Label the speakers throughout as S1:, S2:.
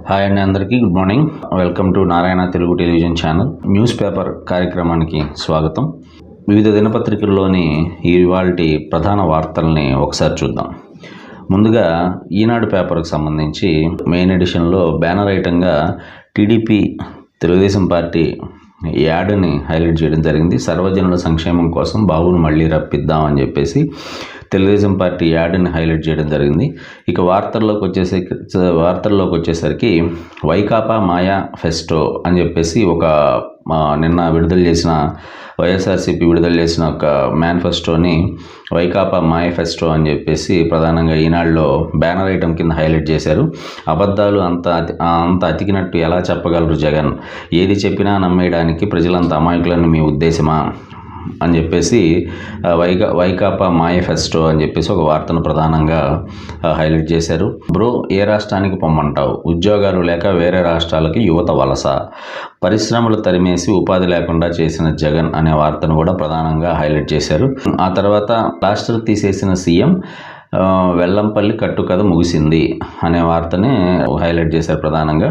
S1: Hi అండి, అందరికీ good morning. Welcome to Narayana Telugu television channel. News paper కార్యక్రమానికి స్వాగతం. వివిధ దినపత్రికల్లోని ఇవాల్టి ప్రధాన వార్తల్ని ఒకసారి చూద్దాం. ముందుగా ఈనాడు పేపర్కి సంబంధించి మెయిన్ ఎడిషన్లో బ్యానర్ ఐటంగా టీడీపీ తెలుగుదేశం పార్టీ యాడ్ని హైలైట్ చేయడం జరిగింది. సర్వజనుల సంక్షేమం కోసం బాబును మళ్ళీ రప్పిద్దామని చెప్పేసి తెలుగుదేశం పార్టీ యాడ్ని హైలైట్ చేయడం జరిగింది. ఇక వార్తల్లోకి వచ్చేసరికి వైకాపా మాయా ఫెస్టో అని చెప్పేసి నిన్న వైఎస్ఆర్సీపీ విడుదల చేసిన ఒక మేనిఫెస్టోని వైకాపా మాయఫెస్టో అని చెప్పేసి ప్రధానంగా ఈనాడులో బ్యానర్ ఐటమ్ కింద హైలైట్ చేశారు. అబద్ధాలు అంత అతికినట్టు ఎలా చెప్పగలరు జగన్? ఏది చెప్పినా నమ్మేయడానికి ప్రజలంత అమాయకులని మీ ఉద్దేశమా అని చెప్పేసి వైకాపా మాయఫెస్టో అని చెప్పేసి ఒక వార్తను ప్రధానంగా హైలైట్ చేశారు. బ్రో, ఏ రాష్ట్రానికి పొమ్మంటావు? ఉద్యోగాలు లేక వేరే రాష్ట్రాలకి యువత వలస, పరిశ్రమలు తరిమేసి ఉపాధి లేకుండా చేసిన జగన్ అనే వార్తను కూడా ప్రధానంగా హైలైట్ చేశారు. ఆ తర్వాత ప్లాస్టర్ తీసేసిన సీఎం, వెల్లంపల్లి కట్టుకథ ముగిసింది అనే వార్తని హైలైట్ చేశారు. ప్రధానంగా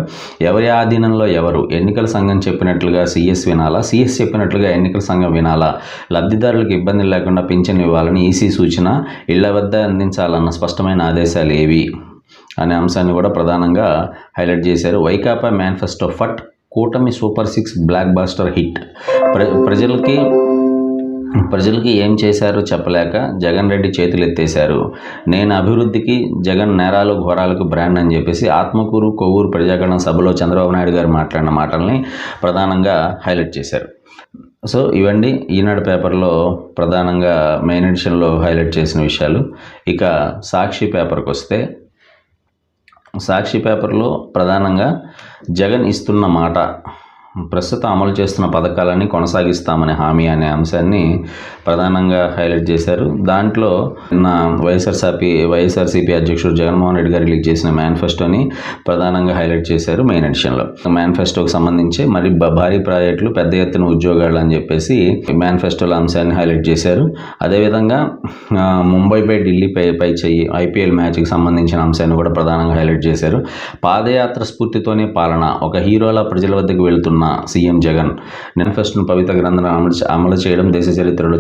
S1: ఎవరి ఆధీనంలో ఎవరు? ఎన్నికల సంఘం చెప్పినట్లుగా సిఎస్ వినాలా, సిఎస్ చెప్పినట్లుగా ఎన్నికల సంఘం వినాలా? లబ్ధిదారులకు ఇబ్బంది లేకుండా పింఛన్ ఇవ్వాలని ఈసీ సూచన, ఇళ్ల వద్ద అందించాలన్న స్పష్టమైన ఆదేశాలు ఏవి అనే అంశాన్ని కూడా ప్రధానంగా హైలైట్ చేశారు. వైకాపా మేనిఫెస్టో ఫట్, కూటమి సూపర్ 6 బ్లాక్ బాస్టర్ హిట్. ప్రజలకి ఏం చేశారో చెప్పలేక జగన్ రెడ్డి చేతులు ఎత్తేశారు. నేను అభివృద్ధికి, జగన్ నేరాలు ఘోరాలకు బ్రాండ్ అని చెప్పేసి ఆత్మకూరు కొవ్వూరు ప్రజాగణన సభలో చంద్రబాబు నాయుడు గారు మాట్లాడిన మాటల్ని ప్రధానంగా హైలైట్ చేశారు. సో ఇవండి ఈనాడు పేపర్లో ప్రధానంగా మెయిన్ ఎడిషన్లో హైలైట్ చేసిన విషయాలు. ఇక సాక్షి పేపర్కి వస్తే, సాక్షి పేపర్లో ప్రధానంగా జగన్ ఇస్తున్న మాట, ప్రస్తుతం అమలు చేస్తున్న పథకాలన్నీ కొనసాగిస్తామనే హామీ అనే అంశాన్ని ప్రధానంగా హైలైట్ చేశారు. దాంట్లో నిన్న వైఎస్ఆర్సీపీ అధ్యక్షుడు జగన్మోహన్ రెడ్డి గారు రిలీజ్ చేసిన మేనిఫెస్టోని ప్రధానంగా హైలైట్ చేశారు మెయిన్ ఎడిషన్లో. మేనిఫెస్టోకి సంబంధించి మరి భారీ ప్రాజెక్టులు, పెద్ద ఎత్తున ఉద్యోగాలు అని చెప్పేసి మేనిఫెస్టోలో అంశాన్ని హైలైట్ చేశారు. అదేవిధంగా ముంబైపై ఢిల్లీపై చెయ్యి ఐపీఎల్ మ్యాచ్కి సంబంధించిన అంశాన్ని కూడా ప్రధానంగా హైలైట్ చేశారు. పాదయాత్ర స్ఫూర్తితోనే పాలన, ఒక హీరోలా ప్రజల వద్దకు వెళ్తున్న సీఎం జగన్, మేనిఫెస్టోను పవిత్ర గ్రంథాలను అమలు చేయడం దేశ చరిత్రలో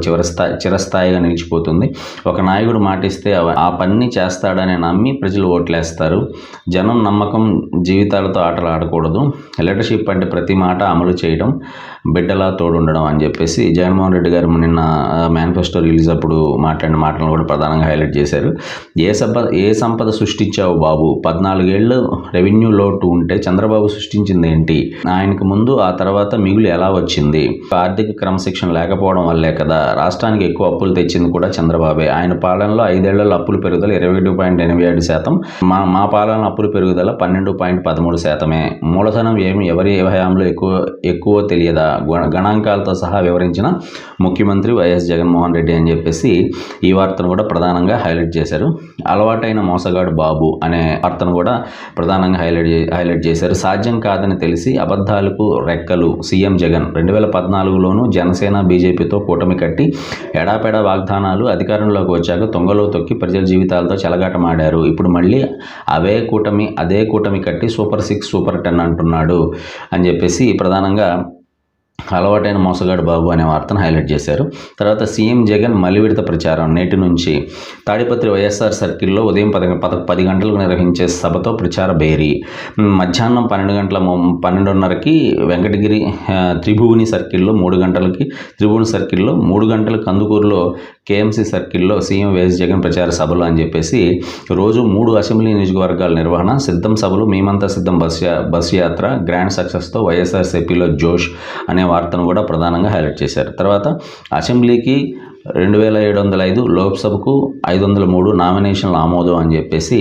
S1: చిరస్థాయిగా నిలిచిపోతుంది. ఒక నాయకుడు మాటిస్తే ఆ పని చేస్తాడని నమ్మి ప్రజలు ఓట్లేస్తారు. జనం నమ్మకం జీవితాలతో ఆటలు ఆడకూడదు. లీడర్షిప్ అంటే ప్రతి మాట అమలు చేయడం, బిడ్డలా తోడుండడం అని చెప్పేసి జగన్మోహన్ రెడ్డి గారు నిన్న మేనిఫెస్టో రిలీజ్ అప్పుడు మాట్లాడిన మాటలను కూడా ప్రధానంగా హైలైట్ చేశారు. ఏ సంపద సృష్టించావు బాబు? 14 ఏళ్ళు రెవెన్యూ లోటు ఉంటే చంద్రబాబు సృష్టించింది ఏంటి? ఆయనకు ముందు ఆ తర్వాత మిగులు ఎలా వచ్చింది? ఆర్థిక క్రమశిక్షణ లేకపోవడం వల్లే కదా. రాష్ట్రానికి ఎక్కువ అప్పులు తెచ్చింది కూడా చంద్రబాబే. ఆయన పాలనలో 5 ఏళ్లలో అప్పుల పెరుగుదల 21.87%, మా పాలనలో అప్పుల పెరుగుదల 12.13%. మూలధనం ఎవరి హయాంలో ఎక్కువ తెలియదా? గణాంకాలతో సహా వివరించిన ముఖ్యమంత్రి వైఎస్ జగన్మోహన్ రెడ్డి అని చెప్పేసి ఈ వార్తను కూడా ప్రధానంగా హైలైట్ చేశారు. అలవాటైన మోసగాడు బాబు అనే వార్తను కూడా ప్రధానంగా హైలైట్ చేశారు. సాధ్యం కాదని తెలిసి అబద్ధాలకు రెక్కలు సీఎం జగన్ 2014లోనూ జనసేన బీజేపీతో కూటమి కట్టి ఎడాపెడా వాగ్దానాలు, అధికారంలోకి వచ్చాక తొంగలో తొక్కి ప్రజల జీవితాలతో చెలగాటమాడారు. ఇప్పుడు మళ్ళీ అదే కూటమి కట్టి సూపర్ 6 సూపర్ 10 అంటున్నాడు అని చెప్పేసి ప్రధానంగా అలవాటైన మోసగాడు బాబు అనే వార్తను హైలైట్ చేశారు. తర్వాత సీఎం జగన్ మలి విడత ప్రచారం నేటి నుంచి తాడిపత్రి వైఎస్ఆర్ సర్కిల్లో ఉదయం 10 గంటలకు నిర్వహించే సభతో ప్రచార బేరీ. మధ్యాహ్నం 12:30కి వెంకటగిరి త్రిభువని సర్కిల్లో 3 గంటలకి, త్రిభువని సర్కిల్లో 3 గంటలకు కందుకూరులో కేఎంసీ సర్కిల్లో సీఎం వైఎస్ జగన్ ప్రచార సభలు అని చెప్పేసి రోజు 3 అసెంబ్లీ నియోజకవర్గాల నిర్వహణ, సిద్ధం సభలు, మేమంతా సిద్ధం బస్ యాత్ర గ్రాండ్ సక్సెస్తో వైఎస్ఆర్సీపీలో జోష్ అనే వార్తను కూడా ప్రధానంగా హైలైట్ చేశారు. తర్వాత అసెంబ్లీకి 2705, లోక్సభకు 503 నామినేషన్ల ఆమోదం అని చెప్పేసి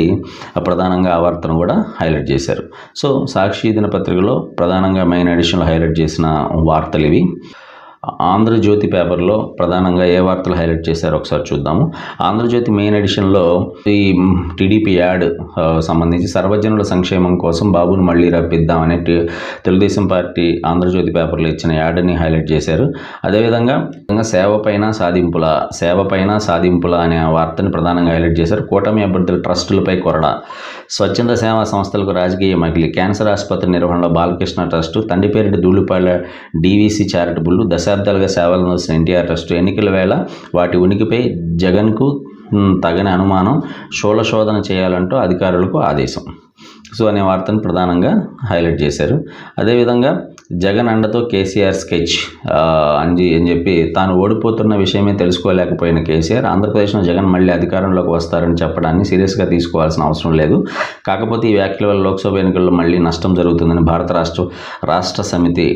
S1: ప్రధానంగా ఆ వార్తను కూడా హైలైట్ చేశారు. సో సాక్షి దినపత్రికలో ప్రధానంగా మెయిన్ ఎడిషన్లో హైలైట్ చేసిన వార్తలు ఇవి. ఆంధ్రజ్యోతి పేపర్లో ప్రధానంగా ఏ వార్తలు హైలైట్ చేశారో ఒకసారి చూద్దాము. ఆంధ్రజ్యోతి మెయిన్ ఎడిషన్లో ఈ టీడీపీ యాడ్ సంబంధించి సర్వజనుల సంక్షేమం కోసం బాబును మళ్ళీ రప్పిద్దామనే తెలుగుదేశం పార్టీ ఆంధ్రజ్యోతి పేపర్లో ఇచ్చిన యాడ్ని హైలైట్ చేశారు. అదేవిధంగా సేవపైన సాధింపుల అనే వార్తని ప్రధానంగా హైలైట్ చేశారు. కూటమి అభ్యర్థుల ట్రస్టులపై కొరడా, స్వచ్ఛంద సేవా సంస్థలకు రాజకీయ మకిలి, క్యాన్సర్ ఆసుపత్రి నిర్వహణలో బాలకృష్ణ ట్రస్టు, తండ్రిపేరిటి ధూళిపాళ్ల డీవీసీ చారిటబుల్, దశాబ్దాలుగా సేవలు అందిస్తున్న ఎన్టీఆర్ ట్రస్టు, ఎన్నికల వేళ వాటి ఉనికిపై జగన్కు తగని అనుమానం, శోధన చేయాలంటూ అధికారులకు ఆదేశం. సో అనే వార్తను ప్రధానంగా హైలైట్ చేశారు. అదేవిధంగా జగన్ అండతో కేసీఆర్ స్కెచ్ అని చెప్పి తాను ఓడిపోతున్న విషయమే తెలుసుకోలేకపోయిన కేసీఆర్ ఆంధ్రప్రదేశ్లో జగన్ మళ్ళీ అధికారంలోకి వస్తారని చెప్పడాన్ని సీరియస్గా తీసుకోవాల్సిన అవసరం లేదు. కాకపోతే ఈ వ్యాఖ్యల వల్ల లోక్సభ ఎన్నికల్లో మళ్ళీ నష్టం జరుగుతుందని భారత రాష్ట్ర సమితి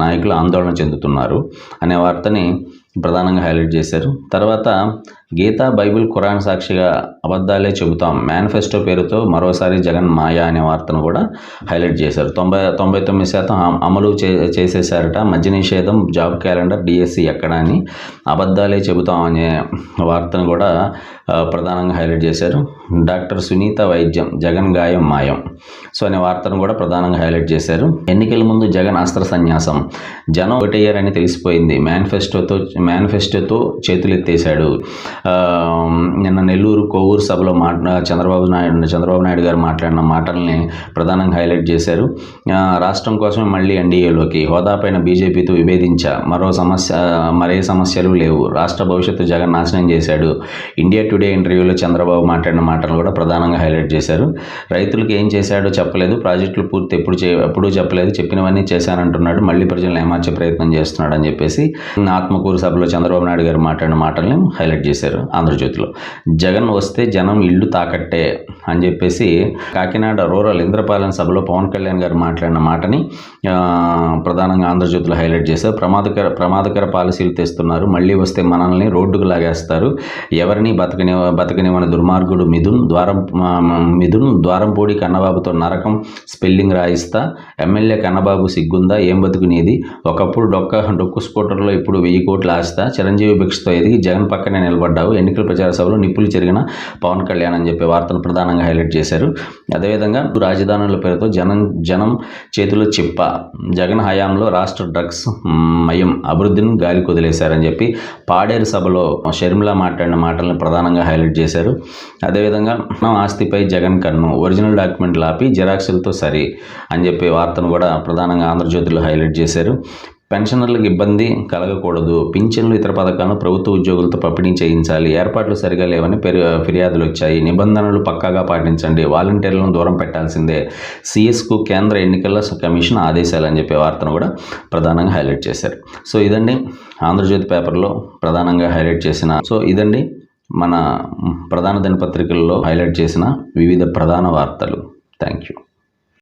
S1: నాయకులు ఆందోళన చెందుతున్నారు అనే వార్తని ప్రధానంగా హైలైట్ చేశారు. తర్వాత గీతా, బైబిల్, ఖురాన్ సాక్షిగా అబద్ధాలే చెబుతాం, మేనిఫెస్టో పేరుతో మరోసారి జగన్ మాయా అనే వార్తను కూడా హైలైట్ చేశారు. 99% అమలు చేసేసారట, మద్య నిషేధం, జాబ్ క్యాలెండర్, డిఎస్సి ఎక్కడా అని అబద్ధాలే చెబుతాం అనే వార్తను కూడా ప్రధానంగా హైలైట్ చేశారు. డాక్టర్ సునీత వైద్యం, జగన్ గాయం మాయం సో అనే వార్తను కూడా ప్రధానంగా హైలైట్ చేశారు. ఎన్నికల ముందు జగన్ అస్త్ర సన్యాసం, జనం ఓటేయరని తెలిసిపోయింది, మేనిఫెస్టోతో చేతులెత్తేశాడు. నిన్న నెల్లూరు కొవ్వూరు సభలో చంద్రబాబు నాయుడు గారు మాట్లాడిన మాటల్ని ప్రధానంగా హైలైట్ చేశారు. రాష్ట్రం కోసమే మళ్ళీ ఎన్డీఏలోకి, హోదాపైన బీజేపీతో విభేదించా, మరే సమస్యలు లేవు, రాష్ట్ర భవిష్యత్తు జగన్ నాశనం చేశాడు. ఇండియా టుడే ఇంటర్వ్యూలో చంద్రబాబు మాట్లాడిన మాటలు కూడా ప్రధానంగా హైలైట్ చేశారు. రైతులకు ఏం చేశాడో చెప్పలేదు, ప్రాజెక్టులు పూర్తి ఎప్పుడూ చెప్పలేదు, చెప్పినవన్నీ చేశానంటున్నాడు, మళ్ళీ ప్రజలను ఏమార్చే ప్రయత్నం చేస్తున్నాడు అని చెప్పేసి ఆత్మకూరు సభలో చంద్రబాబు నాయుడు గారు మాట్లాడిన మాటల్ని హైలైట్ చేశారు ఆంధ్రజ్యోతిలో. జగన్ వస్తే జనం ఇల్లు తాకట్టే అని చెప్పేసి కాకినాడ రూరల్ ఇంద్రపాలెం సభలో పవన్ కళ్యాణ్ గారు మాట్లాడిన మాటని ప్రధానంగా ఆంధ్రజ్యోతిలో హైలైట్ చేశారు. ప్రమాదకర పాలసీలు తెస్తున్నారు, మళ్ళీ వస్తే మనల్ని రోడ్డుకు లాగేస్తారు, ఎవరిని బతకనివని దుర్మార్గుడు మిథున్ ద్వారంపూడి కన్నబాబుతో నరకం స్పెల్లింగ్ రాయిస్తా, ఎమ్మెల్యే కన్నబాబు సిగ్గుందా, ఏం బతుకునేది, ఒకప్పుడు డొక్కు స్కూటర్లో ఇప్పుడు 1000 కోట్లు ఆస్తా, చిరంజీవి భిక్షతో ఎదిగి జగన్ పక్కనే నిలబడ్డావు, ఎన్నికల ప్రచార సభలో నిప్పులు చెరిగిన పవన్ కళ్యాణ్ అని చెప్పే వార్తను ప్రధానంగా హైలైట్ చేశారు. అదేవిధంగా రాజధానుల పేరుతో జనం చేతిలో చిప్ప, జగన్ హయాంలో రాష్ట్ర డ్రగ్స్ మయం, అభివృద్ధిని గాలికి వదిలేశారని చెప్పి పాడేరు సభలో షర్మిల మాట్లాడిన మాటలను ప్రధానంగా హైలైట్ చేశారు. అదేవిధంగా ఆస్తిపై జగన్ కన్ను, ఒరిజినల్ డాక్యుమెంట్లు ఆపి జిరాక్సులతో సరి అని చెప్పే వార్తను కూడా ప్రధానంగా ఆంధ్రజ్యోతిలో హైలైట్ చేశారు. పెన్షనర్లకు ఇబ్బంది కలగకూడదు, పింఛన్లు ఇతర పథకాలను ప్రభుత్వ ఉద్యోగులతో పంపిణీ చేయించాలి, ఏర్పాట్లు సరిగా లేవని ఫిర్యాదులు వచ్చాయి, నిబంధనలు పక్కాగా పాటించండి, వాలంటీర్లను దూరం పెట్టాల్సిందే, సిఎస్కు కేంద్ర ఎన్నికల కమిషన్ ఆదేశాలు అని చెప్పే వార్తను కూడా ప్రధానంగా హైలైట్ చేశారు. సో ఇదండి ఆంధ్రజ్యోతి పేపర్లో ప్రధానంగా హైలైట్ చేసిన ఇదండి మన ప్రధాన దినపత్రికల్లో హైలైట్ చేసిన వివిధ ప్రధాన వార్తలు. Thank you.